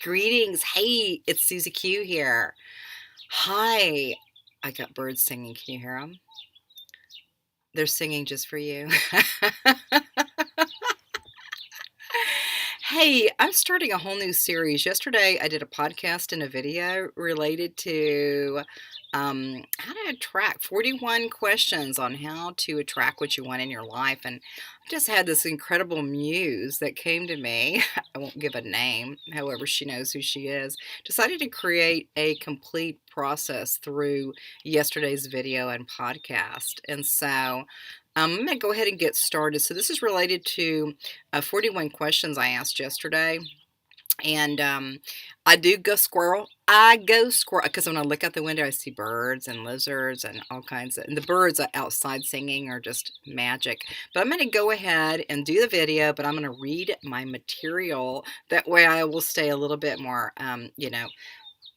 Greetings. Hey, it's Susie Q here. Hi. I got birds singing. Can you hear them? They're singing just for you. Hey, I'm starting a whole new series. Yesterday, I did a podcast and a video related to how to attract 41 questions on how to attract what you want in your life. And I just had this incredible muse that came to me. I won't give a name, however, she knows who she is. Decided to create a complete process through yesterday's video and podcast. And so I'm going to go ahead and get started. So, this is related to 41 questions I asked yesterday. And I do go squirrel. I go squirrel because when I look out the window, I see birds and lizards and all kinds of. And the birds outside singing are just magic. But I'm going to go ahead and do the video, but I'm going to read my material. That way I will stay a little bit more,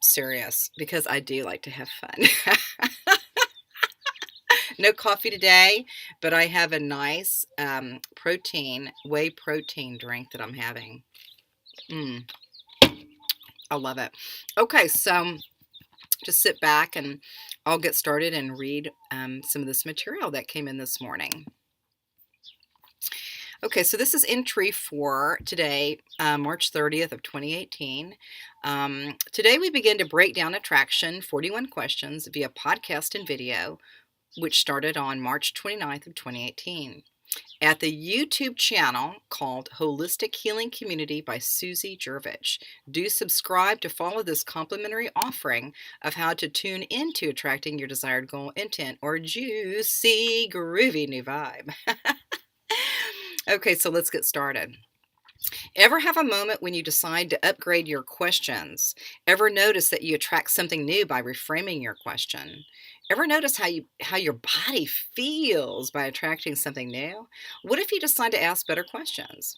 serious because I do like to have fun. No coffee today, but I have a nice whey protein drink that I'm having. I love it. Okay, so just sit back and I'll get started and read some of this material that came in this morning. Okay, so this is entry for today, March 30th of 2018. Today we begin to break down attraction, 41 questions via podcast and video, which started on March 29th of 2018 at the YouTube channel called Holistic Healing Community by Susie Jervich. Do subscribe to follow this complimentary offering of how to tune into attracting your desired goal, intent, or juicy, groovy new vibe. Okay, so let's get started. Ever have a moment when you decide to upgrade your questions? Ever notice that you attract something new by reframing your question? Ever notice how your body feels by attracting something new? What if you decide to ask better questions?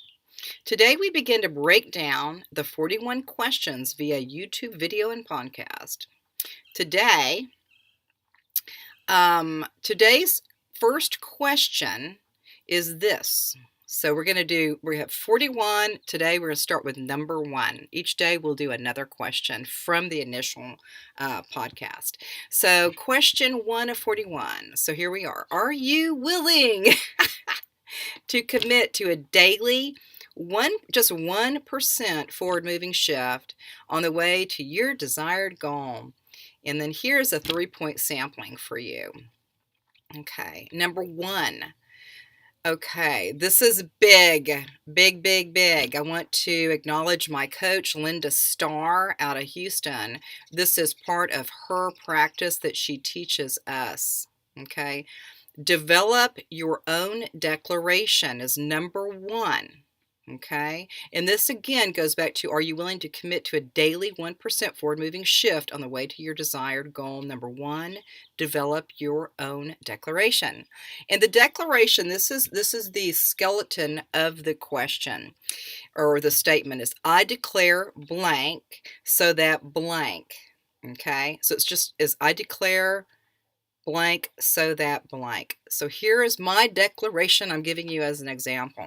Today we begin to break down the 41 questions via YouTube video and podcast. Today's first question is this. So we have 41. Today we're going to start with number 1. Each day we'll do another question from the initial podcast. So question 1 of 41. So here we are. Are you willing to commit to a daily just 1% forward moving shift on the way to your desired goal? And then here's a 3-point sampling for you. Okay, number 1. Okay, this is big, big, big, big. I want to acknowledge my coach, Linda Starr, out of Houston. This is part of her practice that she teaches us. Okay, develop your own declaration is number 1. Okay, and this again goes back to, are you willing to commit to a daily 1% forward moving shift on the way to your desired goal? Number 1, develop your own declaration. And the declaration, this is the skeleton of the question or the statement is, I declare blank so that blank. Okay, so it's just as I declare blank so that blank. So here is my declaration I'm giving you as an example.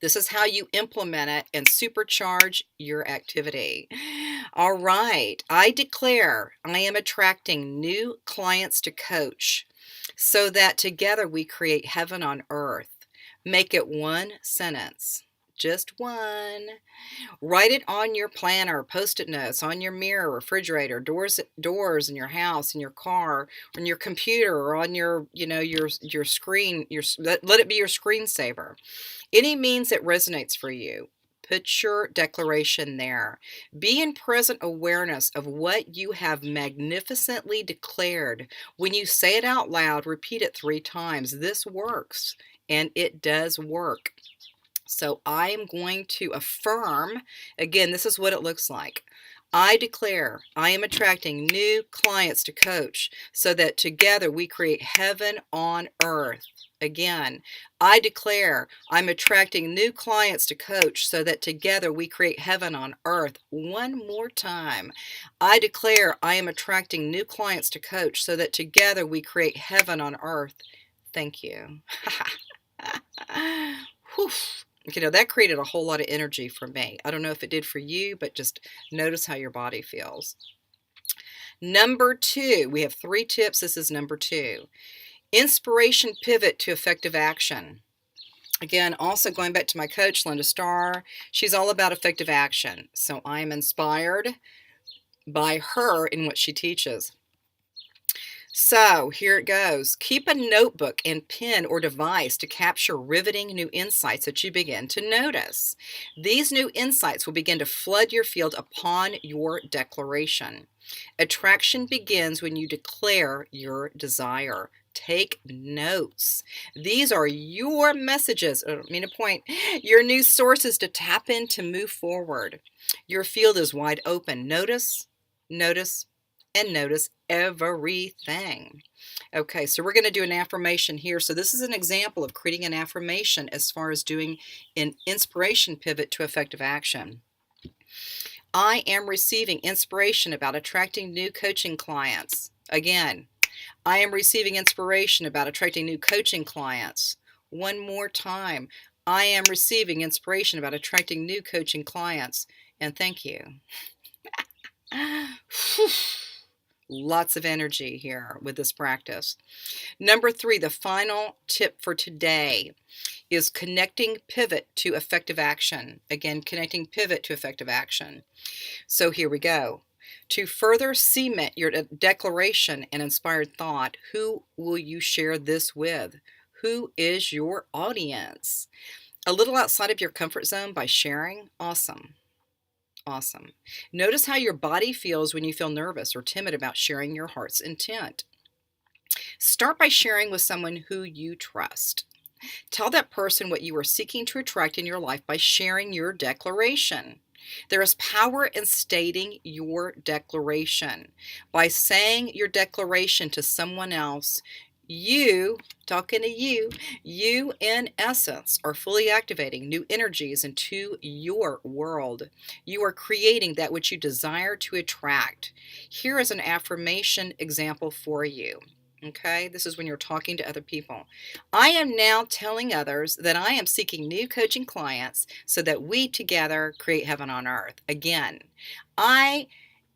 This is how you implement it and supercharge your activity. All right. I declare I am attracting new clients to coach so that together we create heaven on earth. Make it one sentence. Just one. Write it on your planner, post-it notes, on your mirror, refrigerator, doors in your house, in your car, on your computer, or on your screen. Let it be your screensaver. Any means that resonates for you. Put your declaration there. Be in present awareness of what you have magnificently declared. When you say it out loud, repeat it 3 times. This works, and it does work. So I am going to affirm, again, this is what it looks like. I declare I am attracting new clients to coach so that together we create heaven on earth. Again, I declare I'm attracting new clients to coach so that together we create heaven on earth. One more time. I declare I am attracting new clients to coach so that together we create heaven on earth. Thank you. Whew. That created a whole lot of energy for me. I don't know if it did for you, but just notice how your body feels. Number 2, we have 3 tips. This is number 2. Inspiration pivot to effective action. Again, also going back to my coach, Linda Starr, she's all about effective action. So I am inspired by her in what she teaches. So here it goes. Keep a notebook and pen or device to capture riveting new insights that you begin to notice. These new insights will begin to flood your field upon your declaration. Attraction begins when you declare your desire. Take notes. These are your messages. I don't mean to point. Your new sources to tap in to move forward. Your field is wide open. Notice, notice, and notice everything. Okay, so we're going to do an affirmation here. So this is an example of creating an affirmation as far as doing an inspiration pivot to effective action. I am receiving inspiration about attracting new coaching clients. Again, I am receiving inspiration about attracting new coaching clients. One more time. I am receiving inspiration about attracting new coaching clients. And thank you. Lots of energy here with this practice. Number 3, the final tip for today is connecting pivot to effective action. Again, connecting pivot to effective action. So here we go. To further cement your declaration and inspired thought, who will you share this with? Who is your audience? A little outside of your comfort zone by sharing? Awesome. Awesome. Notice how your body feels when you feel nervous or timid about sharing your heart's intent. Start by sharing with someone who you trust. Tell that person what you are seeking to attract in your life by sharing your declaration. There is power in stating your declaration. By saying your declaration to someone else, talking to you in essence are fully activating new energies into your world. You are creating that which you desire to attract. Here is an affirmation example for you. Okay, this is when you're talking to other people. I am now telling others that I am seeking new coaching clients so that we together create heaven on earth. Again, I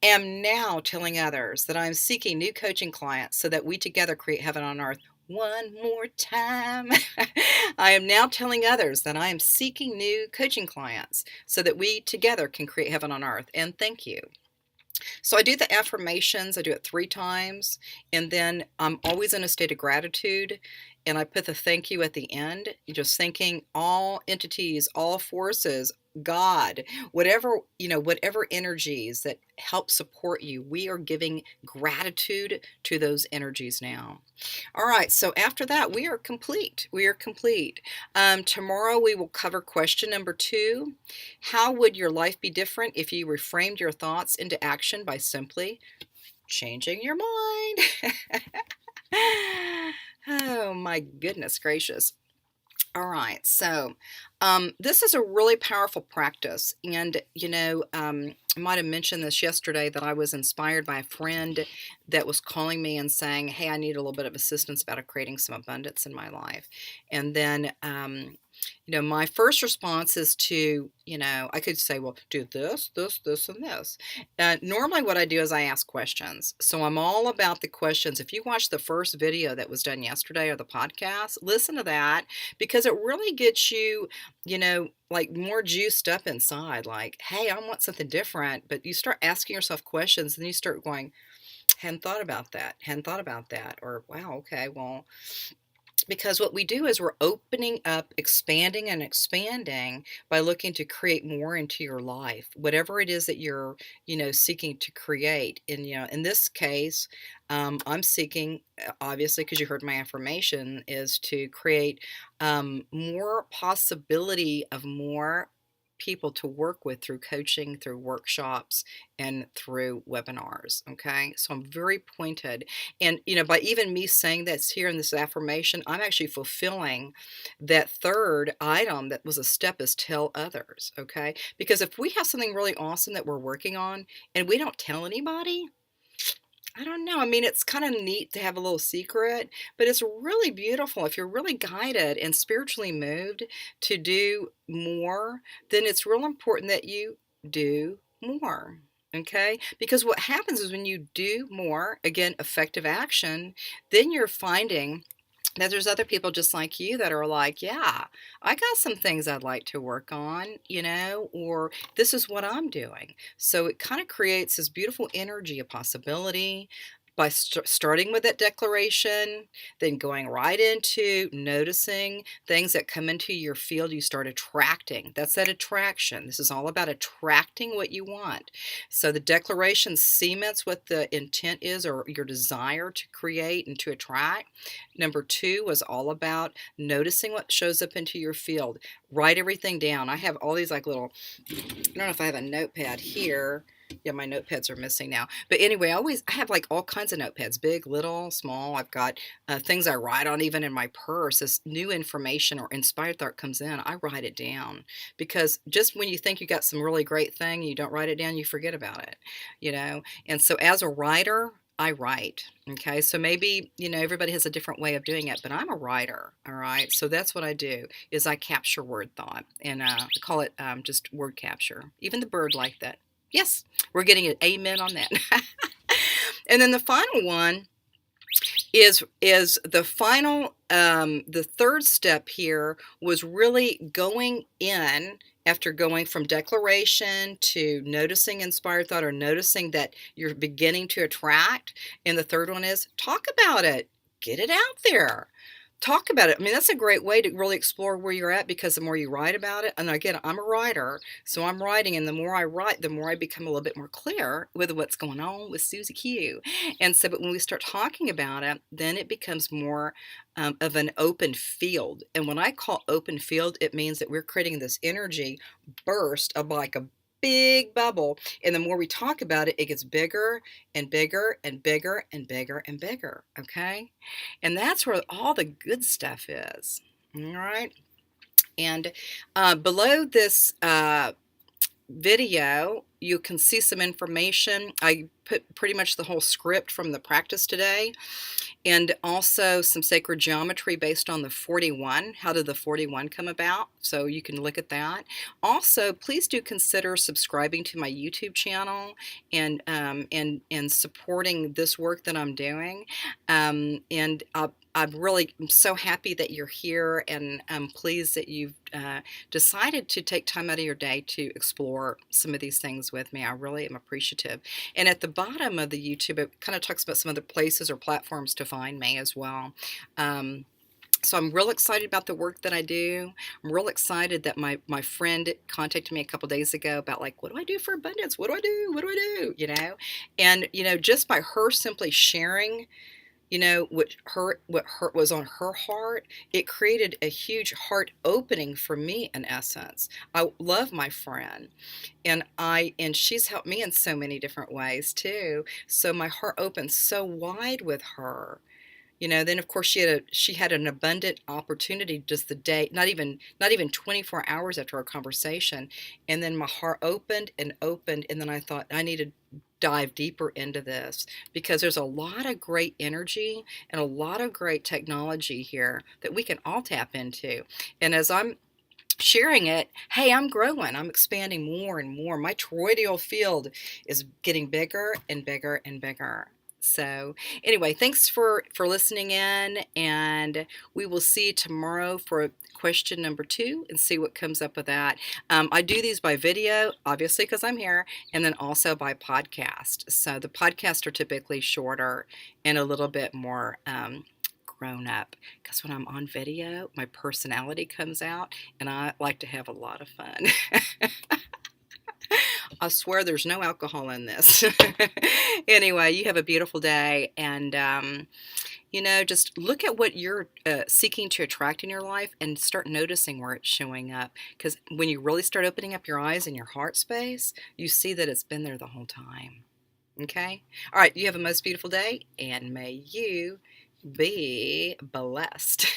am now telling others that I'm seeking new coaching clients so that we together create heaven on earth. One more time. I am now telling others that I am seeking new coaching clients so that we together can create heaven on earth. And thank you. So I do the affirmations, I do it 3 times, and then I'm always in a state of gratitude, and I put the thank you at the end, just thanking all entities, all forces, God, whatever energies that help support you. We are giving gratitude to those energies now. All right, so after that, we are complete. We are complete. Tomorrow we will cover question number 2. How would your life be different if you reframed your thoughts into action by simply changing your mind? Oh my goodness gracious. All right, so this is a really powerful practice. And, I might have mentioned this yesterday that I was inspired by a friend that was calling me and saying, hey, I need a little bit of assistance about creating some abundance in my life. And then, my first response is to, I could say, well, do this, this, this, and this. Normally what I do is I ask questions. So I'm all about the questions. If you watch the first video that was done yesterday or the podcast, listen to that because it really gets you, like more juiced up inside. Like, hey, I want something different. But you start asking yourself questions and you start going, hadn't thought about that, hadn't thought about that. Or, wow, okay, well, because what we do is we're opening up, expanding and expanding by looking to create more into your life, whatever it is that you're, seeking to create. And, in this case, I'm seeking, obviously, because you heard my affirmation, is to create more possibility of more people to work with through coaching, through workshops, and through webinars. Okay. So I'm very pointed. And, by even me saying that's here in this affirmation, I'm actually fulfilling that third item that was a step is tell others. Okay. Because if we have something really awesome that we're working on and we don't tell anybody, I don't know. I mean, it's kind of neat to have a little secret, but it's really beautiful. If you're really guided and spiritually moved to do more, then it's real important that you do more. Okay? Because what happens is when you do more, again, effective action, then you're finding that there's other people just like you that are like, yeah, I got some things I'd like to work on, or this is what I'm doing. So it kind of creates this beautiful energy of possibility by starting with that declaration, then going right into noticing things that come into your field. You start attracting. That's that attraction. This is all about attracting what you want. So the declaration cements what the intent is, or your desire to create and to attract. Number two was all about noticing what shows up into your field. Write everything down. I have all these like little, I don't know if I have a notepad here. Yeah, my notepads are missing now. But anyway, I have like all kinds of notepads, big, little, small. I've got things I write on even in my purse. As new information or inspired thought comes in, I write it down, because just when you think you got some really great thing, you don't write it down, you forget about it, you know. And so as a writer, I write. Okay, so maybe everybody has a different way of doing it, but I'm a writer. All right, so that's what I do, is I capture word thought, and I call it just word capture. Even the bird like that. Yes, we're getting an amen on that. And then the final one is the final, the third step here was really going in after going from declaration to noticing inspired thought, or noticing that you're beginning to attract. And the third one is talk about it, get it out there. Talk about it. I mean, that's a great way to really explore where you're at, because the more you write about it, and again, I'm a writer, so I'm writing, and the more I write, the more I become a little bit more clear with what's going on with Susie Q. And so, but when we start talking about it, then it becomes more of an open field. And when I call open field, it means that we're creating this energy burst of like a big bubble. And the more we talk about it, it gets bigger and bigger and bigger and bigger and bigger. Okay. And that's where all the good stuff is. All right. And below this video, you can see some information. I put pretty much the whole script from the practice today, and also some sacred geometry based on the 41. How did the 41 come about? So you can look at that. Also, please do consider subscribing to my YouTube channel, and supporting this work that I'm doing. And I'm really so happy that you're here, and I'm pleased that you've decided to take time out of your day to explore some of these things with me. I really am appreciative. And at the bottom of the YouTube, it kind of talks about some other places or platforms to find me as well. So I'm real excited about the work that I do. I'm real excited that my friend contacted me a couple days ago about, like, what do I do for abundance? What do I do? What do I do? And just by her simply sharing what was on her heart, it created a huge heart opening for me, in essence. I love my friend, and she's helped me in so many different ways too. So my heart opened so wide with her. Then of course she had an abundant opportunity just the day, not even 24 hours after our conversation, and then my heart opened and opened, and then I thought I need to dive deeper into this, because there's a lot of great energy and a lot of great technology here that we can all tap into. And as I'm sharing it, hey, I'm growing, I'm expanding more and more. My toroidal field is getting bigger and bigger and bigger. So anyway, thanks for listening in, and we will see you tomorrow for question number 2 and see what comes up with that. I do these by video, obviously, because I'm here, and then also by podcast. So the podcasts are typically shorter and a little bit more grown up, because when I'm on video, my personality comes out, and I like to have a lot of fun. I swear there's no alcohol in this. Anyway, you have a beautiful day, and just look at what you're seeking to attract in your life, and start noticing where it's showing up. Because when you really start opening up your eyes and your heart space, you see that it's been there the whole time. Okay? All right, you have a most beautiful day, and may you be blessed.